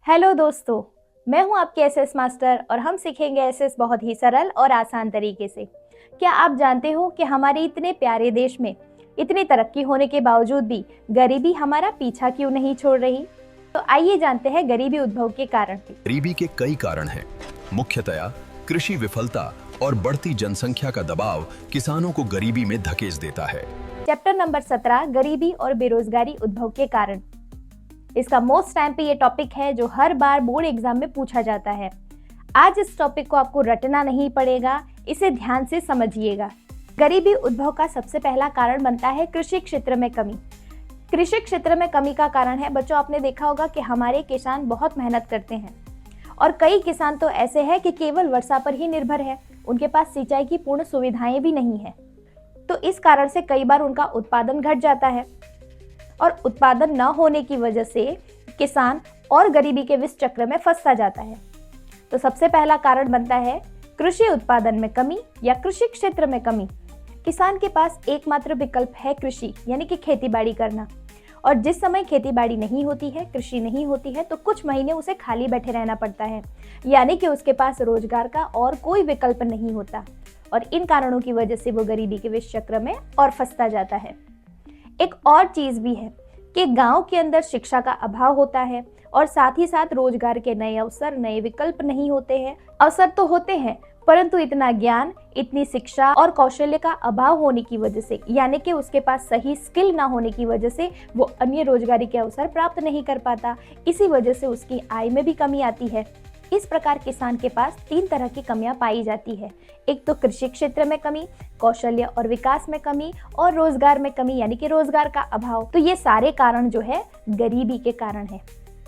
Hello दोस्तों, मैं हूं आपके एसएस मास्टर और हम सीखेंगे एसएस बहुत ही सरल और आसान तरीके से। क्या आप जानते हो कि हमारे इतने प्यारे देश में इतनी तरक्की होने के बावजूद भी गरीबी हमारा पीछा क्यों नहीं छोड़ रही? तो आइए जानते हैं गरीबी उद्भव के कारण। गरीबी के कई कारण हैं। मुख्यतया कृषि विफलता और बढ़ती जनसंख्या का दबाव किसानों को गरीबी में धकेल देता है। चैप्टर नंबर 17, गरीबी और बेरोजगारी उद्भव के कारण। इसका मोस्ट टाइम पे ये टॉपिक है जो हर बार बोर्ड एग्जाम में पूछा जाता है। आज इस टॉपिक को आपको रटना नहीं पड़ेगा, इसे ध्यान से समझिएगा। गरीबी उद्भव का सबसे पहला कारण बनता है कृषि क्षेत्र में कमी। कृषि क्षेत्र में कमी का कारण है, बच्चों आपने देखा होगा कि हमारे किसान बहुत मेहनत करते हैं और कई किसान तो ऐसे हैं कि केवल वर्षा पर ही निर्भर है, उनके पास सिंचाई की पूर्ण सुविधाएं भी नहीं है। तो इस कारण से कई बार उनका उत्पादन घट जाता है और उत्पादन न होने की वजह से किसान और गरीबी के विष चक्र में फंसता जाता है। तो सबसे पहला कारण बनता है कृषि उत्पादन में कमी या कृषि क्षेत्र में कमी। किसान के पास एकमात्र विकल्प है कृषि यानी कि खेतीबाड़ी करना, और जिस समय खेतीबाड़ी नहीं होती है, कृषि नहीं होती है, तो कुछ महीने उसे खाली बैठे रहना पड़ता है, यानी कि उसके पास रोजगार का और कोई विकल्प नहीं होता और इन कारणों की वजह से वो गरीबी के विष चक्र में और फंसता जाता है। एक और चीज भी है कि गांव के अंदर शिक्षा का अभाव होता है और साथ ही साथ रोजगार के नए अवसर, नए विकल्प नहीं होते हैं। अवसर तो होते हैं परंतु इतना ज्ञान, इतनी शिक्षा और कौशल्य का अभाव होने की वजह से, यानी कि उसके पास सही स्किल ना होने की वजह से वो अन्य रोजगारी के अवसर प्राप्त नहीं कर पाता। इसी वजह से उसकी आय में भी कमी आती है। इस प्रकार किसान के पास 3 तरह की कमियां पाई जाती है। एक तो कृषि क्षेत्र में कमी, कौशल्य और विकास में कमी और रोजगार में कमी यानी कि रोजगार का अभाव। तो ये सारे कारण जो है गरीबी के कारण है।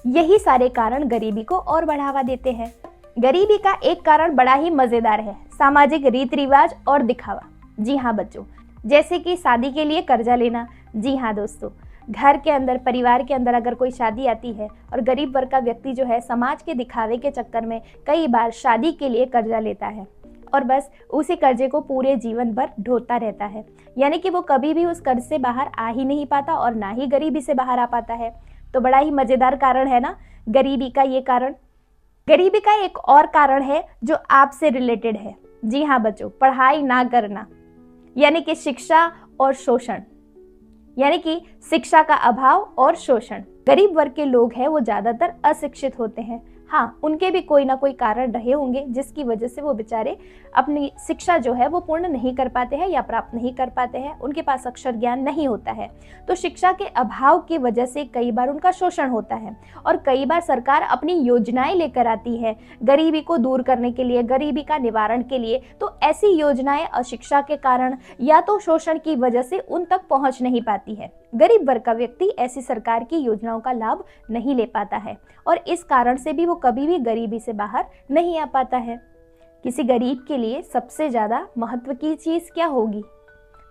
यही सारे कारण गरीबी को और बढ़ावा देते हैं। गरीबी का एक कारण बड़ा ही मजेदार है, सामाजिक रीति रिवाज और दिखावा। जी हाँ बच्चों, जैसे कि शादी के लिए कर्जा लेना। जी हाँ दोस्तों, घर के अंदर, परिवार के अंदर अगर कोई शादी आती है और गरीब वर्ग का व्यक्ति जो है समाज के दिखावे के चक्कर में कई बार शादी के लिए कर्जा लेता है और बस उसी कर्जे को पूरे जीवन भर ढोता रहता है, यानी कि वो कभी भी उस कर्ज से बाहर आ ही नहीं पाता और ना ही गरीबी से बाहर आ पाता है। तो बड़ा ही मजेदार कारण है ना गरीबी का ये कारण। गरीबी का एक और कारण है जो आपसे रिलेटेड है। जी हाँ बच्चों, पढ़ाई ना करना यानी कि शिक्षा और शोषण, यानी कि शिक्षा का अभाव और शोषण। गरीब वर्ग के लोग हैं वो ज्यादातर अशिक्षित होते हैं। हाँ, उनके भी कोई ना कोई कारण रहे होंगे जिसकी वजह से वो बेचारे अपनी शिक्षा जो है वो पूर्ण नहीं कर पाते हैं या प्राप्त नहीं कर पाते हैं, उनके पास अक्षर ज्ञान नहीं होता है। तो शिक्षा के अभाव की वजह से कई बार उनका शोषण होता है और कई बार सरकार अपनी योजनाएं लेकर आती है गरीबी को दूर करने के लिए, गरीबी का निवारण के लिए। तो ऐसी योजनाएं अशिक्षा के कारण या तो शोषण की वजह से उन तक पहुंच नहीं पाती है। गरीब वर्ग का व्यक्ति ऐसी सरकार की योजनाओं का लाभ नहीं ले पाता है और इस कारण से भी वो कभी भी गरीबी से बाहर नहीं आ पाता है। किसी गरीब के लिए सबसे ज्यादा महत्व की चीज क्या होगी?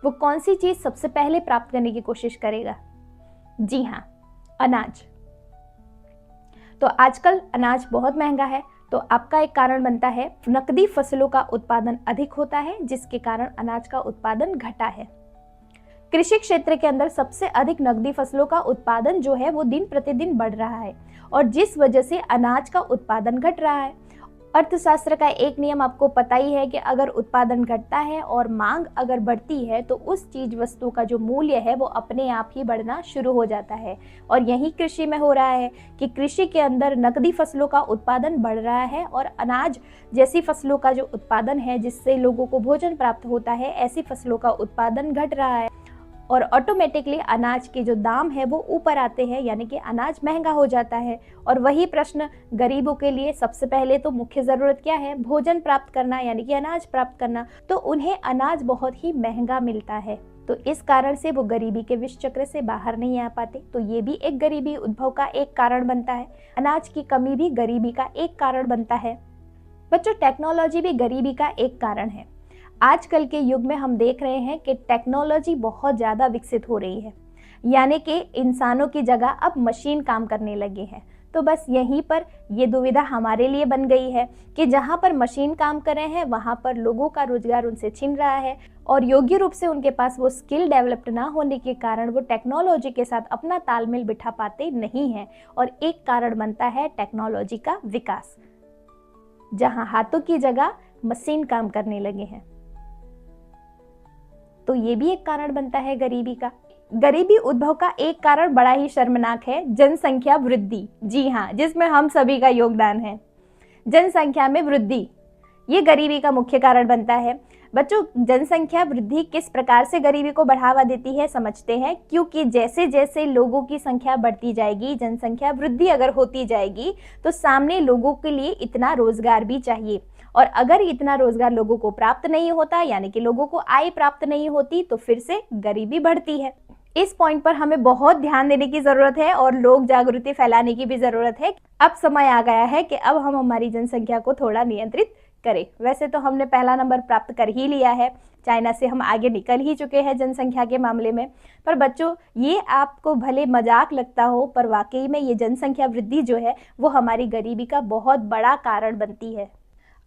वो कौन सी चीज सबसे पहले प्राप्त करने की कोशिश करेगा? जी हाँ, अनाज। तो आजकल अनाज बहुत महंगा है, तो आपका एक कारण बनता है नकदी फसलों का उत्पादन अधिक होता है जिसके कारण अनाज का उत्पादन घटा है। कृषि क्षेत्र के अंदर सबसे अधिक नकदी फसलों का उत्पादन जो है वो दिन प्रतिदिन बढ़ रहा है और जिस वजह से अनाज का उत्पादन घट रहा है। अर्थशास्त्र का एक नियम आपको पता ही है कि अगर उत्पादन घटता है और मांग अगर बढ़ती है तो उस चीज वस्तु का जो मूल्य है वो अपने आप ही बढ़ना शुरू हो जाता है। और यही कृषि में हो रहा है कि कृषि के अंदर नकदी फसलों का उत्पादन बढ़ रहा है और अनाज जैसी फसलों का जो उत्पादन है जिससे लोगों को भोजन प्राप्त होता है, ऐसी फसलों का उत्पादन घट रहा है और ऑटोमेटिकली अनाज के जो दाम है वो ऊपर आते हैं, यानी कि अनाज महंगा हो जाता है। और वही प्रश्न गरीबों के लिए सबसे पहले तो मुख्य जरूरत क्या है? भोजन प्राप्त करना, यानी कि अनाज प्राप्त करना। तो उन्हें अनाज बहुत ही महंगा मिलता है, तो इस कारण से वो गरीबी के विष चक्र से बाहर नहीं आ पाते। तो ये भी एक गरीबी उद्भव का एक कारण बनता है। अनाज की कमी भी गरीबी का एक कारण बनता है। बच्चों, टेक्नोलॉजी भी गरीबी का एक कारण है। आजकल के युग में हम देख रहे हैं कि टेक्नोलॉजी बहुत ज़्यादा विकसित हो रही है, यानी कि इंसानों की जगह अब मशीन काम करने लगे हैं। तो बस यहीं पर ये दुविधा हमारे लिए बन गई है कि जहाँ पर मशीन काम कर रहे हैं वहाँ पर लोगों का रोजगार उनसे छिन रहा है और योग्य रूप से उनके पास वो स्किल डेवलप्ड ना होने के कारण वो टेक्नोलॉजी के साथ अपना तालमेल बिठा पाते नहीं हैं और एक कारण बनता है टेक्नोलॉजी का विकास, जहाँ हाथों की जगह मशीन काम करने लगे हैं। तो ये भी एक कारण बनता है गरीबी का। गरीबी उद्भव का एक कारण बड़ा ही शर्मनाक है, जनसंख्या वृद्धि। जी हाँ, जिसमें हम सभी का योगदान है। जनसंख्या में वृद्धि ये गरीबी का मुख्य कारण बनता है। बच्चों, जनसंख्या वृद्धि किस प्रकार से गरीबी को बढ़ावा देती है समझते हैं, क्योंकि जैसे जैसे लोगों की संख्या बढ़ती जाएगी, जनसंख्या वृद्धि अगर होती जाएगी तो सामने लोगों के लिए इतना रोजगार भी चाहिए, और अगर इतना रोजगार लोगों को प्राप्त नहीं होता, यानी कि लोगों को आय प्राप्त नहीं होती, तो फिर से गरीबी बढ़ती है। इस पॉइंट पर हमें बहुत ध्यान देने की जरूरत है और लोक जागृति फैलाने की भी जरूरत है। अब समय आ गया है कि अब हम हमारी जनसंख्या को थोड़ा नियंत्रित करें। वैसे तो हमने पहला नंबर प्राप्त कर ही लिया है, चाइना से हम आगे निकल ही चुके हैं जनसंख्या के मामले में। पर बच्चों, ये आपको भले मजाक लगता हो, पर वाकई में ये जनसंख्या वृद्धि जो है वो हमारी गरीबी का बहुत बड़ा कारण बनती है।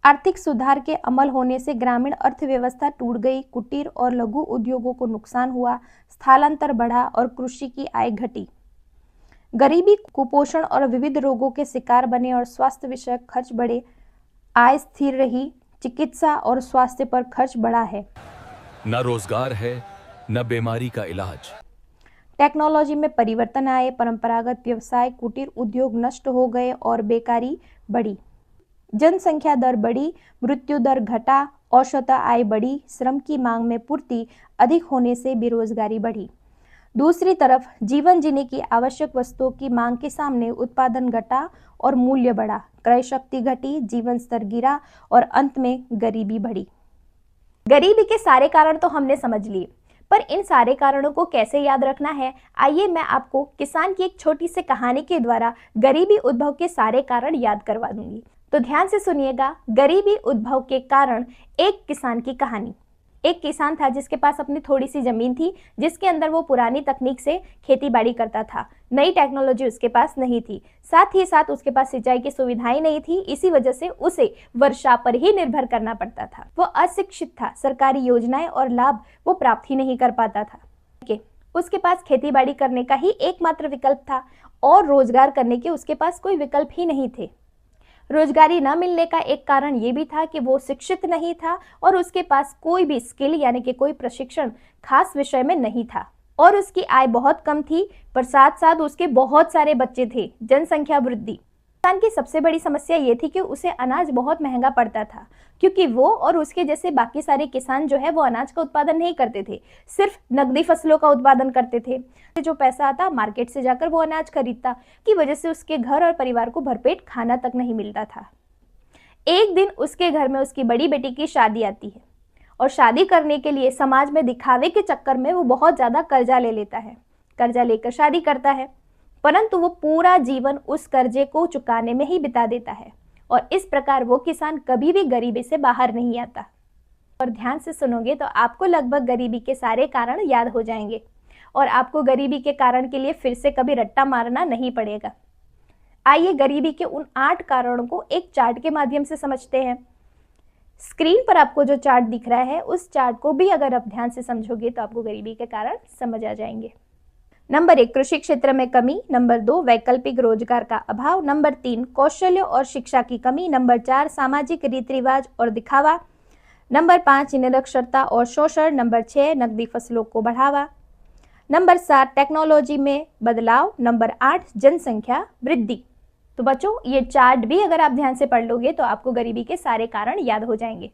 आर्थिक सुधार के अमल होने से ग्रामीण अर्थव्यवस्था टूट गई, कुटीर और लघु उद्योगों को नुकसान हुआ, स्थलांतर बढ़ा और कृषि की आय घटी। गरीबी, कुपोषण और विविध रोगों के शिकार बने और स्वास्थ्य विषयक खर्च बढ़े। आय स्थिर रही, चिकित्सा और स्वास्थ्य पर खर्च बढ़ा है। न रोजगार है, न बीमारी का इलाज। टेक्नोलॉजी में परिवर्तन आए, परंपरागत व्यवसाय, कुटीर उद्योग नष्ट हो गए और बेकारी बढ़ी। जनसंख्या दर बढ़ी, मृत्यु दर घटा, औसत आय बढ़ी, श्रम की मांग में पूर्ति अधिक होने से बेरोजगारी बढ़ी। दूसरी तरफ जीवन जीने की आवश्यक वस्तुओं की मांग के सामने उत्पादन घटा और मूल्य बढ़ा, क्रय शक्ति घटी, जीवन स्तर गिरा और अंत में गरीबी बढ़ी। गरीबी के सारे कारण तो हमने समझ लिए, पर इन सारे कारणों को कैसे याद रखना है, आइए मैं आपको किसान की एक छोटी सी कहानी के द्वारा गरीबी उद्भव के सारे कारण याद करवा दूंगी। तो ध्यान से सुनिएगा। गरीबी उद्भव के कारण एक किसान की कहानी। एक किसान था जिसके पास अपनी थोड़ी सी जमीन थी, जिसके अंदर वो पुरानी तकनीक से खेती बाड़ी करता था। नई टेक्नोलॉजी उसके पास नहीं थी, साथ ही साथ उसके पास सिंचाई की सुविधाएं नहीं थी। इसी वजह से उसे वर्षा पर ही निर्भर करना पड़ता था। वो अशिक्षित था, सरकारी योजनाएं और लाभ वो प्राप्त ही नहीं कर पाता था। उसके पास खेती बाड़ी करने का ही एकमात्र विकल्प था और रोजगार करने के उसके पास कोई विकल्प ही नहीं थे। रोजगारी न मिलने का एक कारण ये भी था कि वो शिक्षित नहीं था और उसके पास कोई भी स्किल यानी कि कोई प्रशिक्षण खास विषय में नहीं था, और उसकी आय बहुत कम थी, पर साथ साथ उसके बहुत सारे बच्चे थे। जनसंख्या वृद्धि। किसान की सबसे बड़ी समस्या ये थी कि उसे अनाज बहुत महंगा पड़ता था, क्योंकि वो और उसके जैसे बाकी सारे किसान जो है वो अनाज का उत्पादन नहीं करते थे, सिर्फ नकदी फसलों का उत्पादन करते थे। जो पैसा आता मार्केट से जाकर वो अनाज खरीदता, की वजह से उसके घर और परिवार को भरपेट खाना तक नहीं मिलता था। एक दिन उसके घर में उसकी बड़ी बेटी की शादी आती है और शादी करने के लिए समाज में दिखावे के चक्कर में वो बहुत ज्यादा कर्जा ले लेता है। कर्जा लेकर शादी करता है, परंतु वो पूरा जीवन उस कर्जे को चुकाने में ही बिता देता है और इस प्रकार वो किसान कभी भी गरीबी से बाहर नहीं आता। और ध्यान से सुनोगे तो आपको लगभग गरीबी के सारे कारण याद हो जाएंगे और आपको गरीबी के कारण के लिए फिर से कभी रट्टा मारना नहीं पड़ेगा। आइए गरीबी के उन 8 कारणों को एक चार्ट के माध्यम से समझते हैं। स्क्रीन पर आपको जो चार्ट दिख रहा है, उस चार्ट को भी अगर आप ध्यान से समझोगे तो आपको गरीबी के कारण समझ आ जाएंगे। नंबर 1, कृषि क्षेत्र में कमी। नंबर 2, वैकल्पिक रोजगार का अभाव। नंबर 3, कौशल्य और शिक्षा की कमी। नंबर 4, सामाजिक रीति रिवाज और दिखावा। नंबर 5, निरक्षरता और शोषण। नंबर 6, नकदी फसलों को बढ़ावा। नंबर 7, टेक्नोलॉजी में बदलाव। नंबर 8, जनसंख्या वृद्धि। तो बच्चों, ये चार्ट भी अगर आप ध्यान से पढ़ लोगे तो आपको गरीबी के सारे कारण याद हो जाएंगे।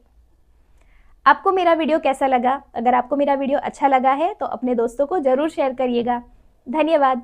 आपको मेरा वीडियो कैसा लगा? अगर आपको मेरा वीडियो अच्छा लगा है तो अपने दोस्तों को जरूर शेयर करिएगा। धन्यवाद।